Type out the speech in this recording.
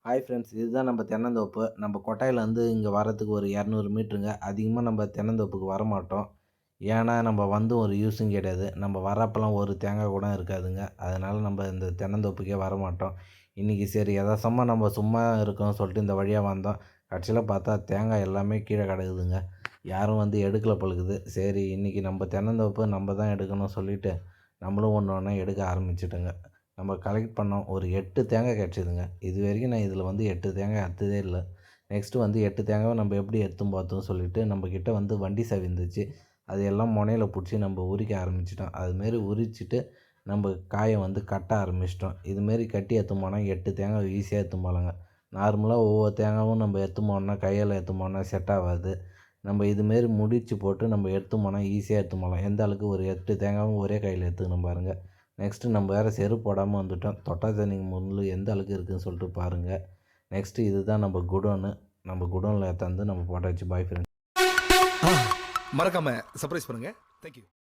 Hi friends, இதுதான் நம்ம தென்னந்தோப்பு. நம்ம கொட்டாயிலேருந்து இங்கே வரத்துக்கு ஒரு 200 மீட்டருங்க. அதிகமாக நம்ம தென்னந்தோப்புக்கு வரமாட்டோம். ஏன்னா நம்ம வந்து ஒரு யூஸும் கிடையாது. நம்ம வரப்பலாம் ஒரு தேங்காய் கூட இருக்காதுங்க. அதனால் நம்ம இந்த தென்னந்தோப்புக்கே வரமாட்டோம். இன்றைக்கி சரி எதார்த்தமா நம்ம சும்மா இருக்கோம்னு சொல்லிட்டு இந்த வழியாக வந்தோம். கடைசியில் பார்த்தா தேங்காய் எல்லாமே கீழே கிடக்குதுங்க. யாரும் வந்து எடுக்கல போல. சரி இன்றைக்கி நம்ம தென்னந்தோப்பு நம்ம தான் எடுக்கணும்னு சொல்லிவிட்டு நம்மளும் ஒன்று ஒன்றா எடுக்க ஆரம்பிச்சிட்டோங்க. நம்ம கலெக்ட் பண்ணோம். ஒரு 8 தேங்காய் கிடச்சிதுங்க. இதுவரைக்கும் நான் இதில் வந்து 8 தேங்காய் அறுத்ததே இல்ல. நெக்ஸ்ட்டு வந்து 8 தேங்காவை நம்ம எப்படி எடுத்துன்னு போறதுன்னு சொல்லிட்டு நம்மக்கிட்ட வந்து வண்டி சாவி இருந்துச்சு. அது எல்லாம் மொனையில புடிச்சு நம்ம உரிக்க ஆரம்பிச்சுட்டோம். அதுமாரி உரிச்சுட்டு நம்ம காய வந்து கட்ட ஆரம்பிச்சிட்டோம். இதுமாரி கட்டி எடுத்துன்னு போனா 8 தேங்காய் ஈஸியாக எடுத்துன்னு போலாங்க. நார்மலா ஒவ்வொரு தேங்காவும் நம்ம எடுத்துன்னு போனோம்னா கையால் எடுத்துன்னு போனா செட் ஆகாது. நம்ம இதுமாரி முடிச்சு போட்டு நம்ம எடுத்துன்னு போனா ஈஸியாக எடுத்துன்னு போகலாம். எந்த அளவுக்கு ஒரு 8 தேங்காவும் ஒரே கையில் எடுத்துக்கணும் பாருங்க. நெக்ஸ்ட்டு நம்ம வேறு செருப்பு போடாமல் வந்துட்டோம். தொட்டா தண்ணி முள்ளு எந்த அளவுக்கு இருக்குதுன்னு சொல்லிட்டு பாருங்கள். நெக்ஸ்ட்டு இதுதான் நம்ம குடோனு. நம்ம குடோனில் எடுத்தாந்து நம்ம போட்டாச்சு. Bye friends. மறக்காம சர்ப்ரைஸ் பண்ணுங்க. தேங்க்யூ.